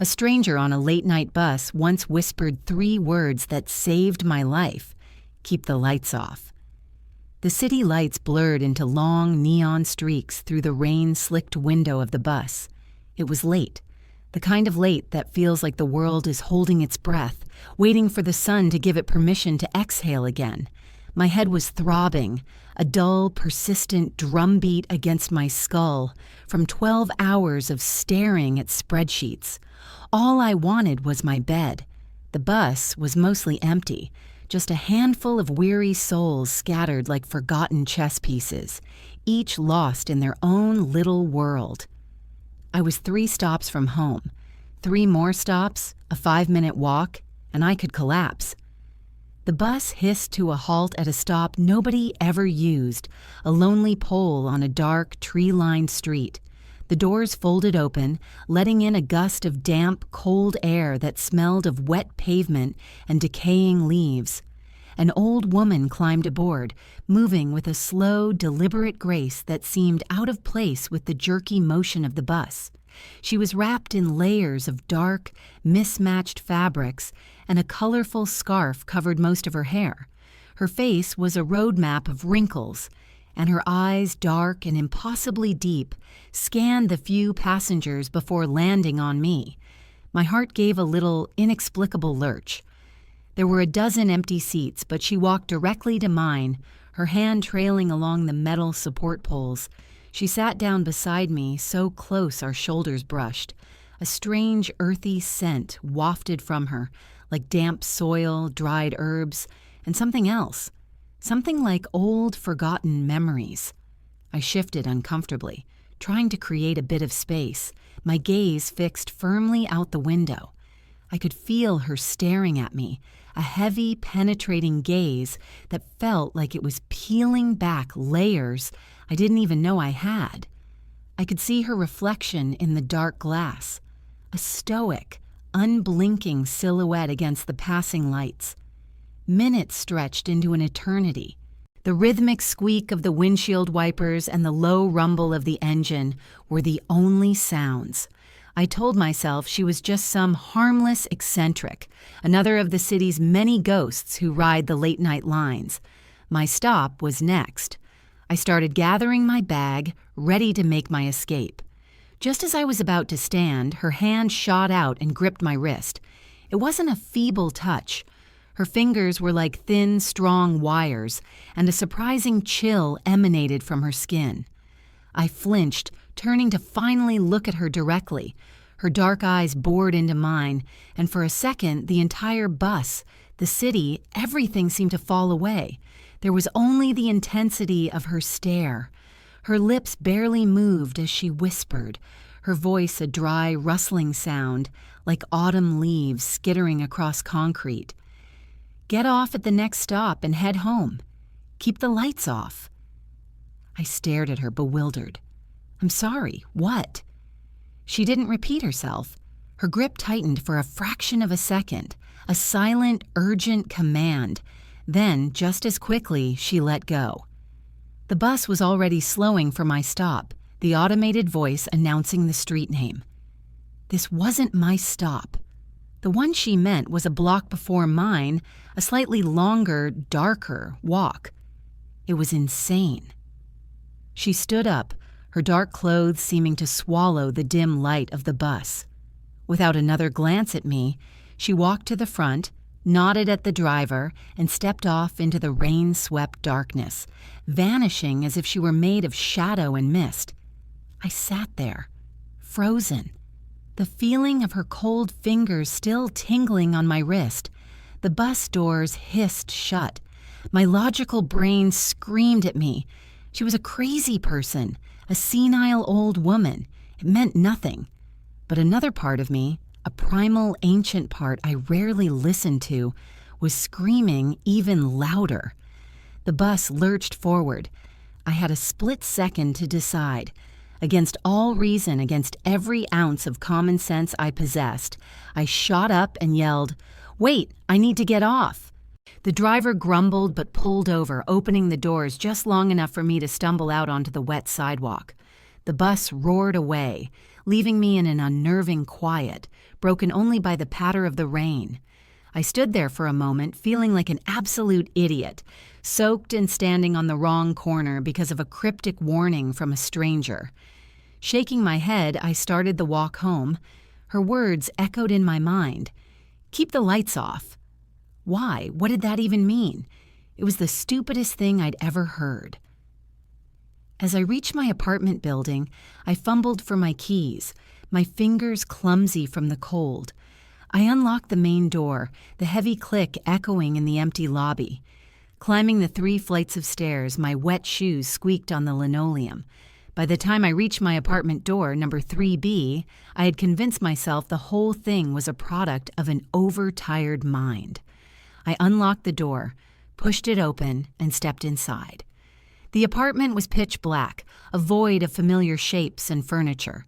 A stranger on a late-night bus once whispered 3 words that saved my life: keep the lights off. The city lights blurred into long neon streaks through the rain-slicked window of the bus. It was late, the kind of late that feels like the world is holding its breath, waiting for the sun to give it permission to exhale again. My head was throbbing, a dull, persistent drumbeat against my skull from 12 hours of staring at spreadsheets. All I wanted was my bed. The bus was mostly empty, just a handful of weary souls scattered like forgotten chess pieces, each lost in their own little world. I was 3 stops from home. 3 more stops, a 5-minute walk, and I could collapse. The bus hissed to a halt at a stop nobody ever used, a lonely pole on a dark, tree-lined street. The doors folded open, letting in a gust of damp, cold air that smelled of wet pavement and decaying leaves. An old woman climbed aboard, moving with a slow, deliberate grace that seemed out of place with the jerky motion of the bus. She was wrapped in layers of dark, mismatched fabrics, and a colorful scarf covered most of her hair. Her face was a road map of wrinkles, and her eyes, dark and impossibly deep, scanned the few passengers before landing on me. My heart gave a little, inexplicable lurch. There were a dozen empty seats, but she walked directly to mine, her hand trailing along the metal support poles. She sat down beside me, so close our shoulders brushed. A strange, earthy scent wafted from her, like damp soil, dried herbs, and something else. Something like old, forgotten memories. I shifted uncomfortably, trying to create a bit of space, my gaze fixed firmly out the window. I could feel her staring at me, a heavy, penetrating gaze that felt like it was peeling back layers I didn't even know I had. I could see her reflection in the dark glass, a stoic, unblinking silhouette against the passing lights. Minutes stretched into an eternity. The rhythmic squeak of the windshield wipers and the low rumble of the engine were the only sounds. I told myself she was just some harmless eccentric, another of the city's many ghosts who ride the late-night lines. My stop was next. I started gathering my bag, ready to make my escape. Just as I was about to stand, her hand shot out and gripped my wrist. It wasn't a feeble touch. Her fingers were like thin, strong wires, and a surprising chill emanated from her skin. I flinched, turning to finally look at her directly. Her dark eyes bored into mine, and for a second, the entire bus, the city, everything seemed to fall away. There was only the intensity of her stare. Her lips barely moved as she whispered, her voice a dry, rustling sound, like autumn leaves skittering across concrete. Get off at the next stop and head home. Keep the lights off. I stared at her, bewildered. I'm sorry, what? She didn't repeat herself. Her grip tightened for a fraction of a second, a silent, urgent command. Then, just as quickly, she let go. The bus was already slowing for my stop, the automated voice announcing the street name. This wasn't my stop. The one she meant was a block before mine, a slightly longer, darker walk. It was insane. She stood up, her dark clothes seeming to swallow the dim light of the bus. Without another glance at me, she walked to the front, nodded at the driver, and stepped off into the rain-swept darkness, vanishing as if she were made of shadow and mist. I sat there, frozen, the feeling of her cold fingers still tingling on my wrist. The bus doors hissed shut. My logical brain screamed at me. She was a crazy person, a senile old woman. It meant nothing. But another part of me, a primal, ancient part I rarely listened to, was screaming even louder. The bus lurched forward. I had a split second to decide. Against all reason, against every ounce of common sense I possessed, I shot up and yelled, "Wait, I need to get off." The driver grumbled but pulled over, opening the doors just long enough for me to stumble out onto the wet sidewalk. The bus roared away, leaving me in an unnerving quiet, broken only by the patter of the rain. I stood there for a moment, feeling like an absolute idiot, soaked and standing on the wrong corner because of a cryptic warning from a stranger. Shaking my head, I started the walk home. Her words echoed in my mind. "Keep the lights off." Why? What did that even mean? It was the stupidest thing I'd ever heard. As I reached my apartment building, I fumbled for my keys, my fingers clumsy from the cold. I unlocked the main door, the heavy click echoing in the empty lobby. Climbing the 3 flights of stairs, my wet shoes squeaked on the linoleum. By the time I reached my apartment door, number 3B, I had convinced myself the whole thing was a product of an overtired mind. I unlocked the door, pushed it open, and stepped inside. The apartment was pitch black, a void of familiar shapes and furniture.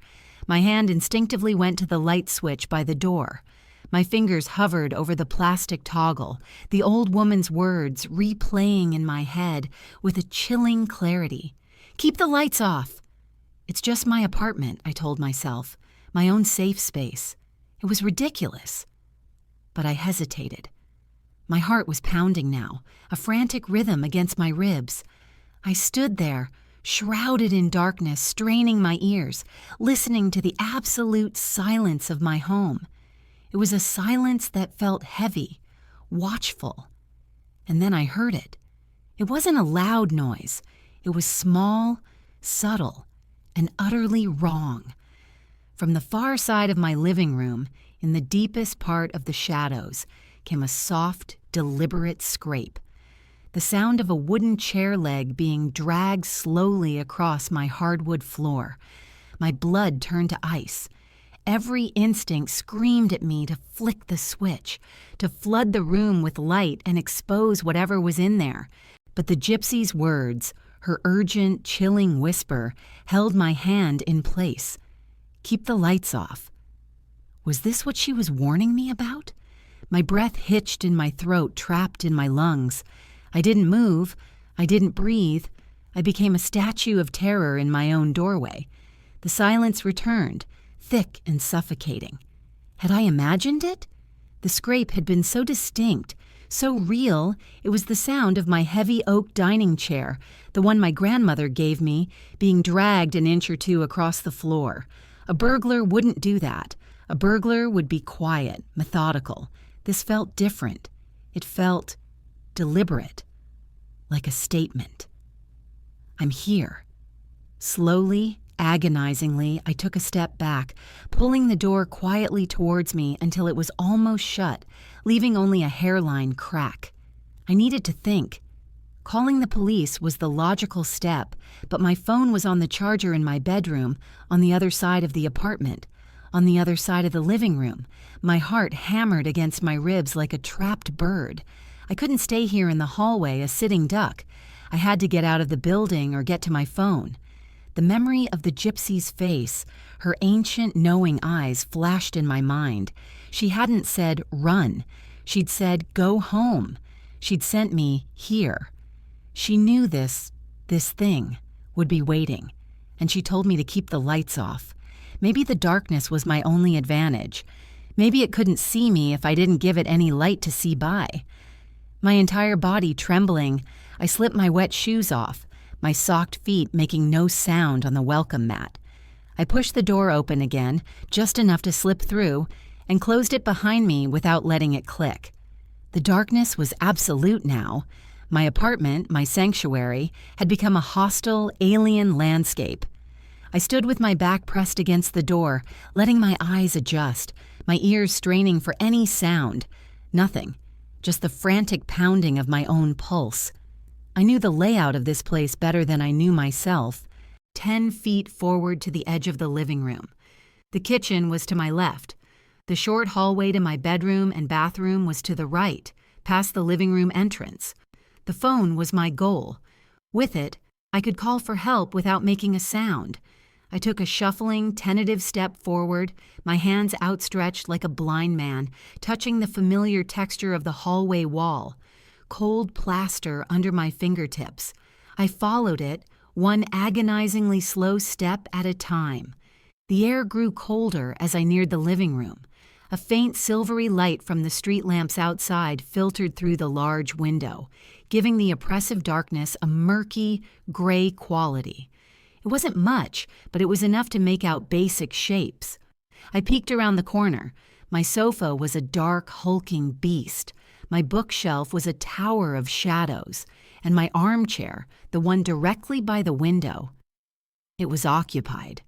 My hand instinctively went to the light switch by the door. My fingers hovered over the plastic toggle, the old woman's words replaying in my head with a chilling clarity. "Keep the lights off." It's just my apartment, I told myself, my own safe space. It was ridiculous. But I hesitated. My heart was pounding now, a frantic rhythm against my ribs. I stood there, shrouded in darkness, straining my ears, listening to the absolute silence of my home. It was a silence that felt heavy, watchful. And then I heard it. It wasn't a loud noise. It was small, subtle, and utterly wrong. From the far side of my living room, in the deepest part of the shadows, came a soft, deliberate scrape. The sound of a wooden chair leg being dragged slowly across my hardwood floor. My blood turned to ice. Every instinct screamed at me to flick the switch, to flood the room with light and expose whatever was in there. But the gypsy's words, her urgent, chilling whisper, held my hand in place. Keep the lights off. Was this what she was warning me about? My breath hitched in my throat, trapped in my lungs. I didn't move. I didn't breathe. I became a statue of terror in my own doorway. The silence returned, thick and suffocating. Had I imagined it? The scrape had been so distinct, so real, it was the sound of my heavy oak dining chair, the one my grandmother gave me, being dragged an inch or two across the floor. A burglar wouldn't do that. A burglar would be quiet, methodical. This felt different. It felt deliberate, like a statement. I'm here. Slowly, agonizingly, I took a step back, pulling the door quietly towards me until it was almost shut, leaving only a hairline crack. I needed to think. Calling the police was the logical step, but my phone was on the charger in my bedroom, on the other side of the apartment, on the other side of the living room. My heart hammered against my ribs like a trapped bird. I couldn't stay here in the hallway, a sitting duck. I had to get out of the building or get to my phone. The memory of the gypsy's face, her ancient knowing eyes flashed in my mind. She hadn't said, run. She'd said, go home. She'd sent me here. She knew this thing would be waiting, and she told me to keep the lights off. Maybe the darkness was my only advantage. Maybe it couldn't see me if I didn't give it any light to see by. My entire body trembling, I slipped my wet shoes off, my socked feet making no sound on the welcome mat. I pushed the door open again, just enough to slip through, and closed it behind me without letting it click. The darkness was absolute now. My apartment, my sanctuary, had become a hostile, alien landscape. I stood with my back pressed against the door, letting my eyes adjust, my ears straining for any sound. Nothing. Just the frantic pounding of my own pulse. I knew the layout of this place better than I knew myself. 10 feet forward to the edge of the living room. The kitchen was to my left. The short hallway to my bedroom and bathroom was to the right, past the living room entrance. The phone was my goal. With it, I could call for help without making a sound. I took a shuffling, tentative step forward, my hands outstretched like a blind man, touching the familiar texture of the hallway wall. Cold plaster under my fingertips. I followed it, one agonizingly slow step at a time. The air grew colder as I neared the living room. A faint silvery light from the street lamps outside filtered through the large window, giving the oppressive darkness a murky, gray quality. It wasn't much, but it was enough to make out basic shapes. I peeked around the corner. My sofa was a dark, hulking beast. My bookshelf was a tower of shadows, and my armchair, the one directly by the window, it was occupied.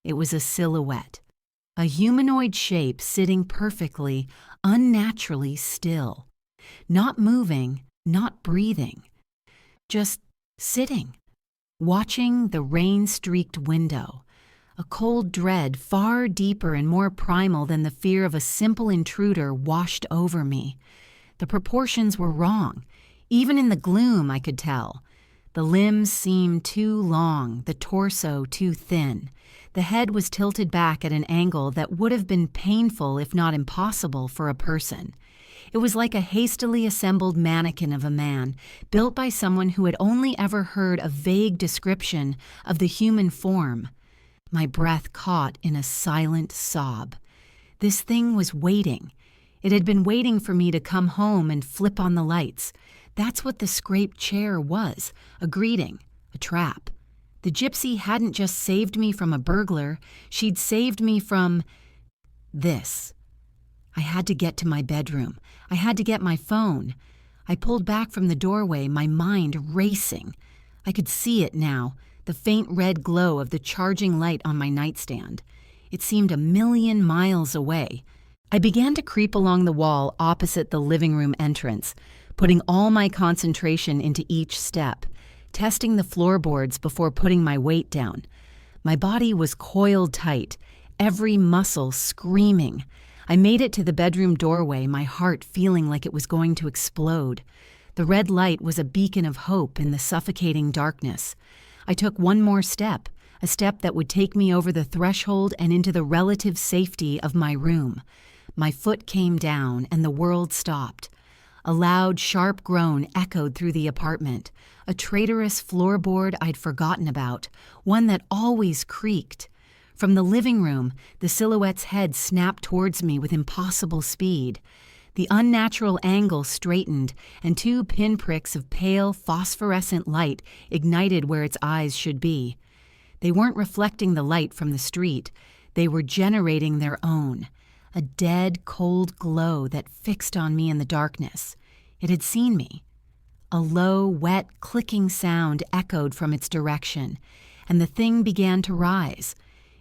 It was a silhouette, a humanoid shape sitting perfectly, unnaturally still, not moving, not breathing, just sitting, watching the rain-streaked window. A cold dread far deeper and more primal than the fear of a simple intruder washed over me. The proportions were wrong. Even in the gloom, I could tell. The limbs seemed too long, the torso too thin. The head was tilted back at an angle that would have been painful if not impossible for a person. It was like a hastily assembled mannequin of a man, built by someone who had only ever heard a vague description of the human form. My breath caught in a silent sob. This thing was waiting. It had been waiting for me to come home and flip on the lights. That's what the scraped chair was, a greeting, a trap. The gypsy hadn't just saved me from a burglar, she'd saved me from this. I had to get to my bedroom. I had to get my phone. I pulled back from the doorway, my mind racing. I could see it now, the faint red glow of the charging light on my nightstand. It seemed a million miles away. I began to creep along the wall opposite the living room entrance, putting all my concentration into each step, testing the floorboards before putting my weight down. My body was coiled tight, every muscle screaming. I made it to the bedroom doorway, my heart feeling like it was going to explode. The red light was a beacon of hope in the suffocating darkness. I took one more step, a step that would take me over the threshold and into the relative safety of my room. My foot came down and the world stopped. A loud, sharp groan echoed through the apartment, a traitorous floorboard I'd forgotten about, one that always creaked. From the living room, the silhouette's head snapped towards me with impossible speed. The unnatural angle straightened, and two pinpricks of pale, phosphorescent light ignited where its eyes should be. They weren't reflecting the light from the street. They were generating their own, a dead, cold glow that fixed on me in the darkness. It had seen me. A low, wet, clicking sound echoed from its direction, and the thing began to rise.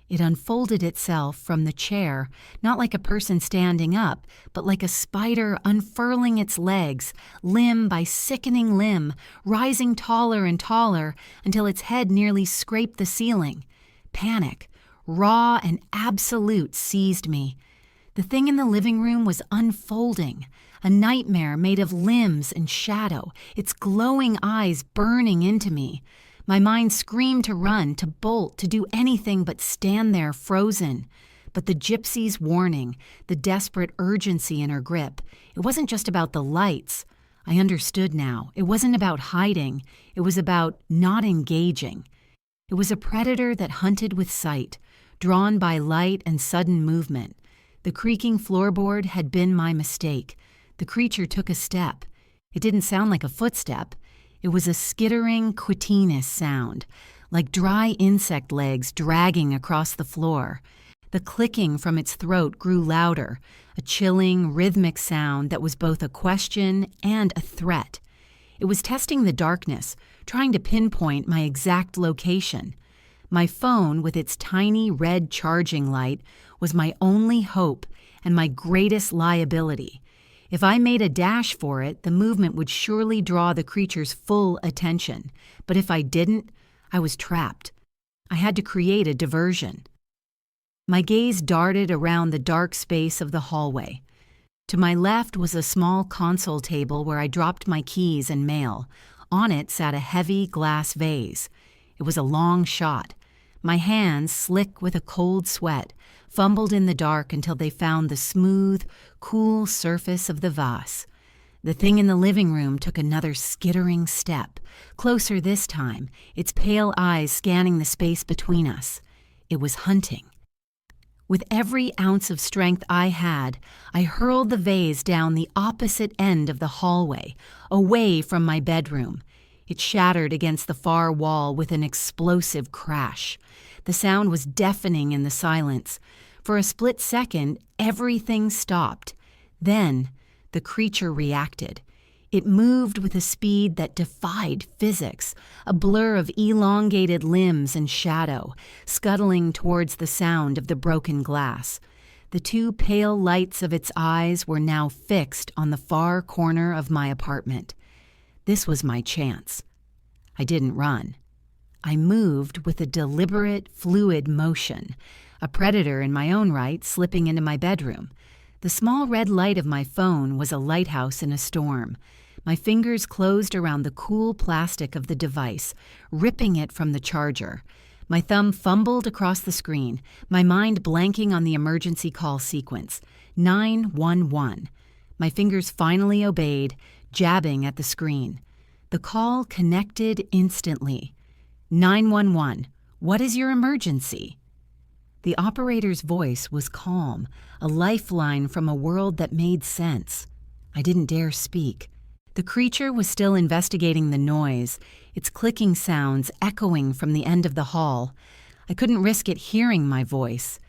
It unfolded itself from the chair, not like a person standing up, but like a spider unfurling its legs, limb by sickening limb, rising taller and taller until its head nearly scraped the ceiling. Panic, raw and absolute, seized me. The thing in the living room was unfolding, a nightmare made of limbs and shadow, its glowing eyes burning into me. My mind screamed to run, to bolt, to do anything but stand there frozen. But the gypsy's warning, the desperate urgency in her grip, it wasn't just about the lights. I understood now. It wasn't about hiding. It was about not engaging. It was a predator that hunted with sight, drawn by light and sudden movement. The creaking floorboard had been my mistake. The creature took a step. It didn't sound like a footstep. It was a skittering, quitinous sound, like dry insect legs dragging across the floor. The clicking from its throat grew louder, a chilling, rhythmic sound that was both a question and a threat. It was testing the darkness, trying to pinpoint my exact location. My phone, with its tiny red charging light, was my only hope and my greatest liability. If I made a dash for it, the movement would surely draw the creature's full attention. But if I didn't, I was trapped. I had to create a diversion. My gaze darted around the dark space of the hallway. To my left was a small console table where I dropped my keys and mail. On it sat a heavy glass vase. It was a long shot. My hands, slick with a cold sweat, fumbled in the dark until they found the smooth, cool surface of the vase. The thing in the living room took another skittering step, closer this time, its pale eyes scanning the space between us. It was hunting. With every ounce of strength I had, I hurled the vase down the opposite end of the hallway, away from my bedroom. It shattered against the far wall with an explosive crash. The sound was deafening in the silence. For a split second, everything stopped. Then, the creature reacted. It moved with a speed that defied physics, a blur of elongated limbs and shadow, scuttling towards the sound of the broken glass. The two pale lights of its eyes were now fixed on the far corner of my apartment. This was my chance. I didn't run. I moved with a deliberate, fluid motion, a predator in my own right slipping into my bedroom. The small red light of my phone was a lighthouse in a storm. My fingers closed around the cool plastic of the device, ripping it from the charger. My thumb fumbled across the screen, my mind blanking on the emergency call sequence. 911. My fingers finally obeyed, jabbing at the screen. The call connected instantly. 911. What is your emergency? The operator's voice was calm, a lifeline from a world that made sense. I didn't dare speak. The creature was still investigating the noise, its clicking sounds echoing from the end of the hall. I couldn't risk it hearing my voice.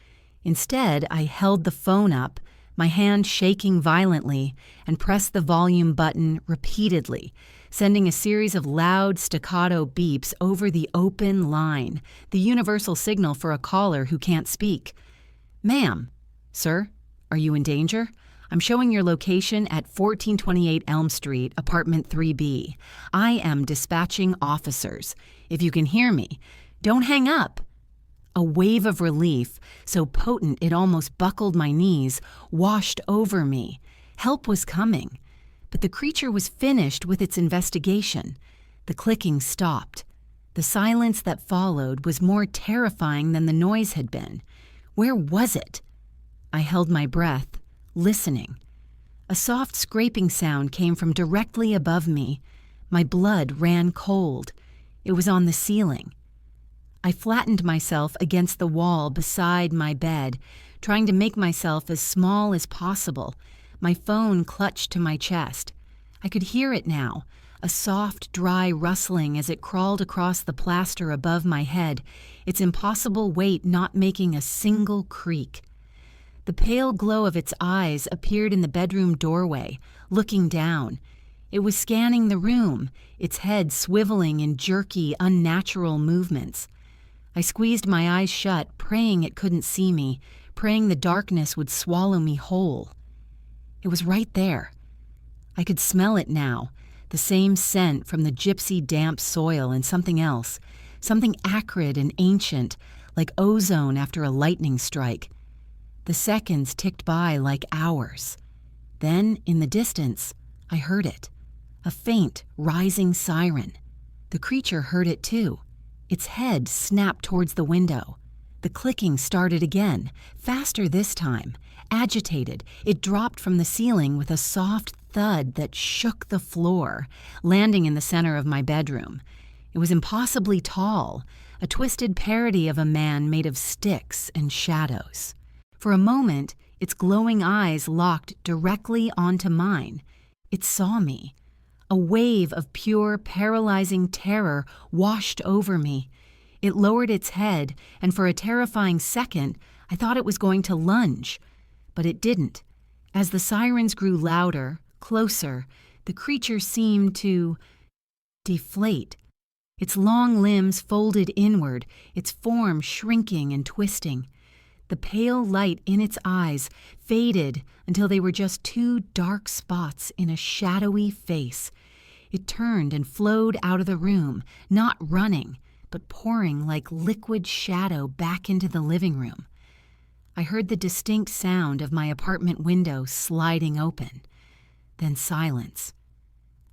Instead, I held the phone up, my hand shaking violently, and pressed the volume button repeatedly, sending a series of loud staccato beeps over the open line, the universal signal for a caller who can't speak. Ma'am, sir, are you in danger? I'm showing your location at 1428 Elm Street, apartment 3B. I am dispatching officers. If you can hear me, don't hang up. A wave of relief, so potent it almost buckled my knees, washed over me. Help was coming. But the creature was finished with its investigation. The clicking stopped. The silence that followed was more terrifying than the noise had been. Where was it? I held my breath, listening. A soft scraping sound came from directly above me. My blood ran cold. It was on the ceiling. I flattened myself against the wall beside my bed, trying to make myself as small as possible. My phone clutched to my chest. I could hear it now, a soft, dry rustling as it crawled across the plaster above my head, its impossible weight not making a single creak. The pale glow of its eyes appeared in the bedroom doorway, looking down. It was scanning the room, its head swiveling in jerky, unnatural movements. I squeezed my eyes shut, praying it couldn't see me, praying the darkness would swallow me whole. It was right there. I could smell it now, the same scent from the gypsy damp soil and something else, something acrid and ancient, like ozone after a lightning strike. The seconds ticked by like hours. Then, in the distance, I heard it. A faint, rising siren. The creature heard it too. Its head snapped towards the window. The clicking started again, faster this time. Agitated, it dropped from the ceiling with a soft thud that shook the floor, landing in the center of my bedroom. It was impossibly tall, a twisted parody of a man made of sticks and shadows. For a moment, its glowing eyes locked directly onto mine. It saw me. A wave of pure, paralyzing terror washed over me. It lowered its head, and for a terrifying second, I thought it was going to lunge. But it didn't. As the sirens grew louder, closer, the creature seemed to deflate. Its long limbs folded inward, its form shrinking and twisting. The pale light in its eyes faded until they were just two dark spots in a shadowy face. It turned and flowed out of the room, not running, but pouring like liquid shadow back into the living room. I heard the distinct sound of my apartment window sliding open. Then silence.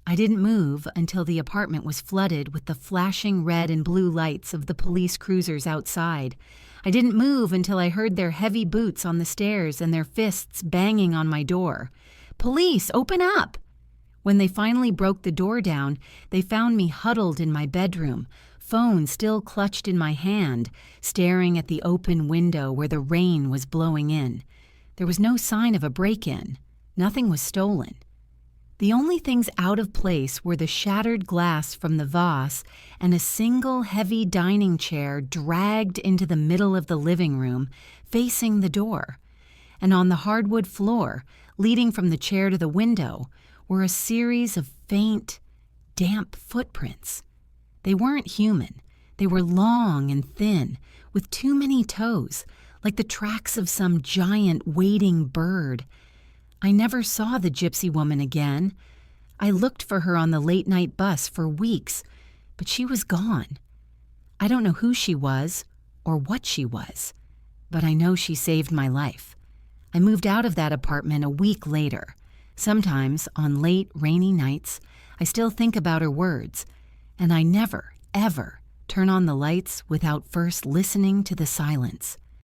I didn't move until the apartment was flooded with the flashing red and blue lights of the police cruisers outside. I didn't move until I heard their heavy boots on the stairs and their fists banging on my door. "Police, open up!" When they finally broke the door down, they found me huddled in my bedroom, phone still clutched in my hand, staring at the open window where the rain was blowing in. There was no sign of a break-in. Nothing was stolen. The only things out of place were the shattered glass from the vase and a single heavy dining chair dragged into the middle of the living room, facing the door. And on the hardwood floor, leading from the chair to the window, were a series of faint, damp footprints. They weren't human. They were long and thin, with too many toes, like the tracks of some giant wading bird. I never saw the gypsy woman again. I looked for her on the late-night bus for weeks, but she was gone. I don't know who she was or what she was, but I know she saved my life. I moved out of that apartment a week later. Sometimes, on late, rainy nights, I still think about her words, and I never, ever turn on the lights without first listening to the silence.